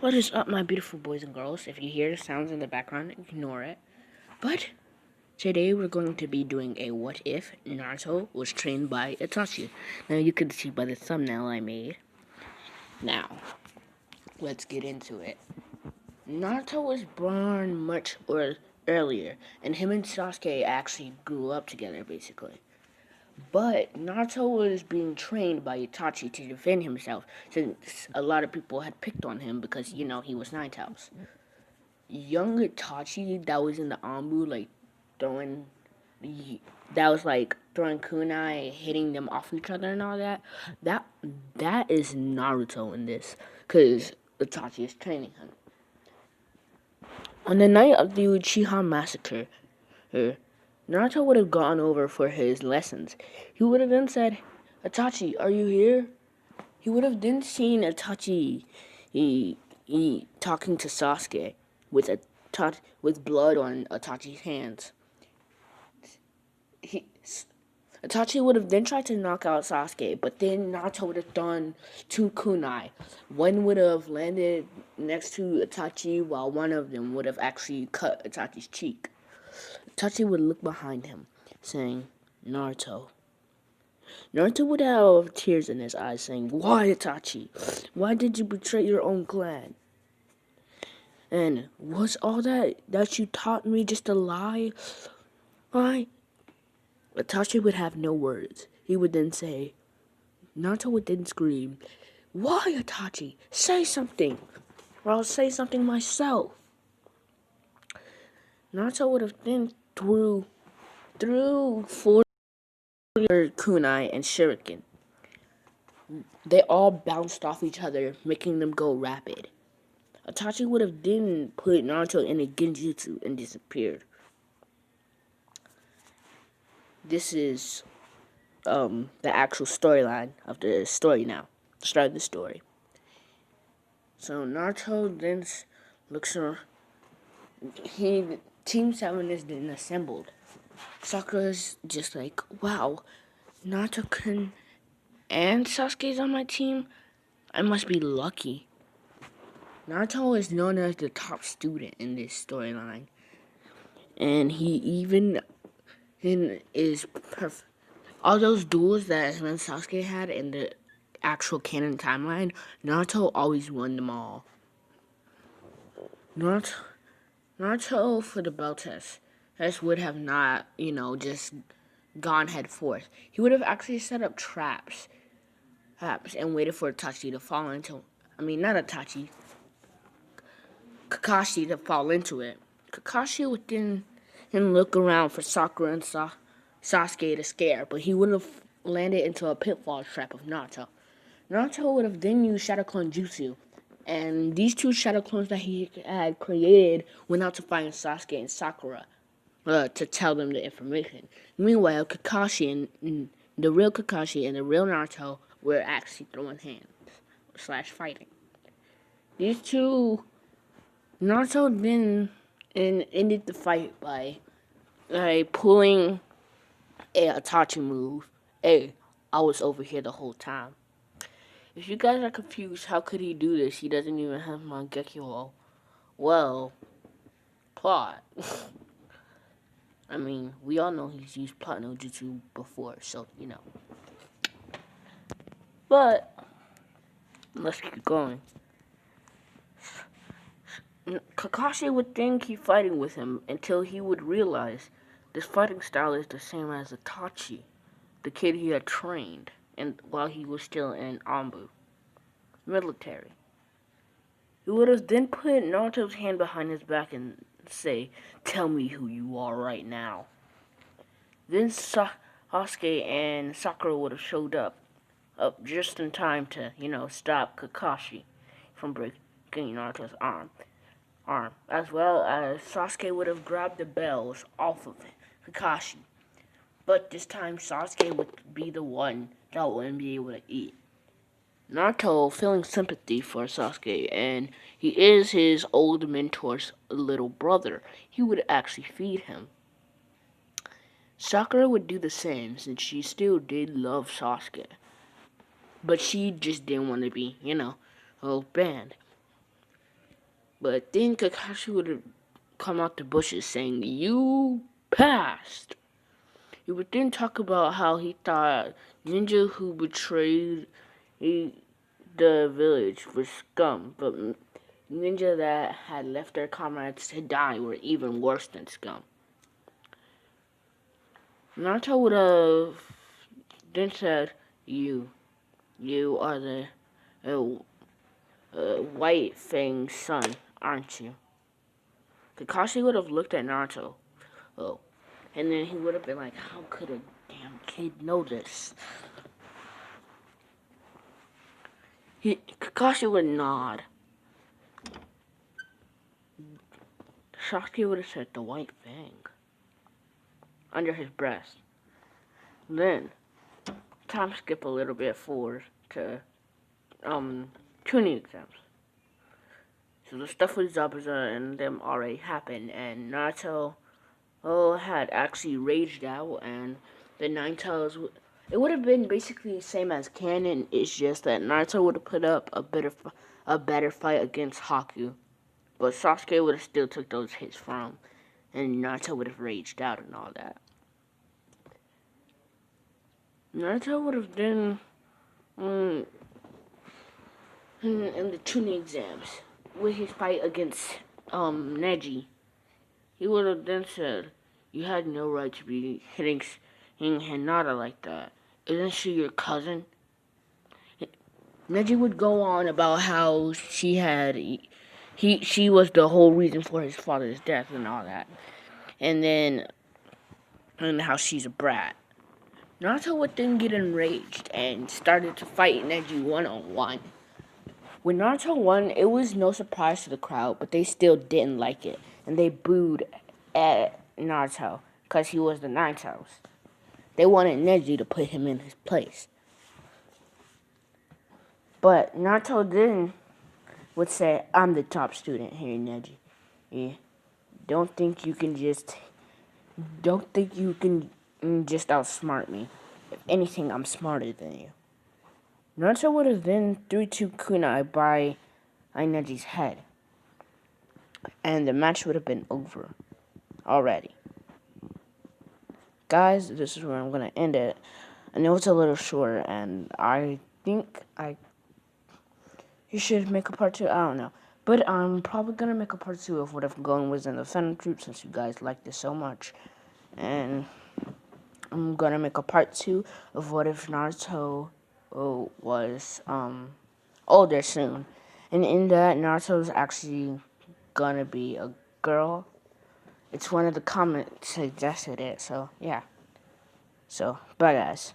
What is up, my beautiful boys and girls? If you hear the sounds in the background, ignore it. But today we're going to be doing a what if Naruto was trained by Itachi. Now you can see by the thumbnail I made. Now, let's get into it. Naruto was born much earlier, and him and Sasuke actually grew up together, basically. But Naruto was being trained by Itachi to defend himself, since a lot of people had picked on him because, he was Nine Tails. Young Itachi that was in the Ambu, throwing, that was throwing kunai, hitting them off each other and all that. That is Naruto in this, because Itachi is training him. On the night of the Uchiha massacre, Naruto would have gone over for his lessons. He would have then said, "Itachi, are you here?" He would have then seen Itachi talking to Sasuke with blood on Itachi's hands. Itachi would have then tried to knock out Sasuke, but then Naruto would have done two kunai. One would have landed next to Itachi, while one of them would have actually cut Itachi's cheek. Itachi would look behind him, saying, "Naruto." Naruto would have tears in his eyes, saying, "Why, Itachi? Why did you betray your own clan? And was all that you taught me just a lie? Why?" Itachi would have no words. He would then say, Naruto would then scream, "Why, Itachi? Say something, or I'll say something myself." Naruto would have then threw 4 kunai and shuriken. They all bounced off each other, making them go rapid. Itachi would have then put Naruto in a genjutsu and disappeared. This is the actual storyline of the story now. The start of the story. So Naruto then looks around. Team 7 is then assembled. Sakura's just like, "Wow, Naruto and Sasuke's on my team? I must be lucky." Naruto is known as the top student in this storyline. And he even is perfect. All those duels that him and Sasuke had in the actual canon timeline, Naruto always won them all. Naruto for the belt test would have not, just gone head forth. He would have actually set up traps and waited for Itachi to fall into. Not Itachi. Kakashi to fall into it. Kakashi would then look around for Sakura and Sasuke to scare, but he would have landed into a pitfall trap of Naruto. Naruto would have then used Shadow Clone Jutsu, and these two Shadow Clones that he had created went out to find Sasuke and Sakura to tell them the information. Meanwhile, Kakashi and the real Kakashi and the real Naruto were actually throwing hands / fighting. These two, Naruto then ended the fight by pulling a Itachi move. "Hey, I was over here the whole time." If you guys are confused, how could he do this? He doesn't even have Mangekyo. Well, plot. We all know he's used plot no jutsu before, so, But, let's keep going. Kakashi would then keep fighting with him until he would realize this fighting style is the same as Itachi, the kid he had trained, and while he was still in Ambu military. He would have then put Naruto's hand behind his back and say, "Tell me who you are right now." Then Sasuke and Sakura would have showed up just in time to, stop Kakashi from breaking Naruto's arm. As well as Sasuke would have grabbed the bells off of Kakashi. But this time Sasuke would be the one that wouldn't be able to eat. Naruto, feeling sympathy for Sasuke, and he is his old mentor's little brother, he would actually feed him. Sakura would do the same, since she still did love Sasuke. But she just didn't want to be, banned. But then Kakashi would have come out the bushes saying, "You passed." He would then talk about how he thought ninja who betrayed the village was scum, but ninja that had left their comrades to die were even worse than scum. Naruto would have then said, you are the White Fang's son, aren't you?" Kakashi would have looked at Naruto, oh, and then he would have been like, how could a damn kid know this? Kakashi would nod. Sasuke would have said the White Fang under his breath. Then, time skip a little bit forward to tuning exams. So the stuff with Zabuza and them already happened, and Naruto had actually raged out, and the Nine Tails. It would have been basically the same as canon. It's just that Naruto would have put up a better fight against Haku, but Sasuke would have still took those hits from him, and Naruto would have raged out and all that. Naruto would have then in the tuning exams with his fight against Neji. He would have then said, "You had no right to be hitting Hinata like that. Isn't she your cousin?" Neji would go on about how she was the whole reason for his father's death and all that, and how she's a brat. Naruto would then get enraged and started to fight Neji one-on-one. When Naruto won, it was no surprise to the crowd, but they still didn't like it, and they booed at Naruto because he was the Nine Tails. They wanted Neji to put him in his place. But Naruto then would say, "I'm the top student here, Neji. Yeah. Don't think you can just outsmart me. If anything, I'm smarter than you." Naruto would have then 3-2 kunai by Neji's head, and the match would have been over already. Guys, this is where I'm going to end it. I know it's a little short, and I think you should make a part 2. I don't know. But I'm probably going to make a part 2 of what if Gon was in the Phantom Troop, since you guys like this so much. And I'm going to make a part 2 of what if Naruto was older soon. And in that, Naruto's actually going to be a girl. It's one of the comments suggested it, so yeah. So, bye guys.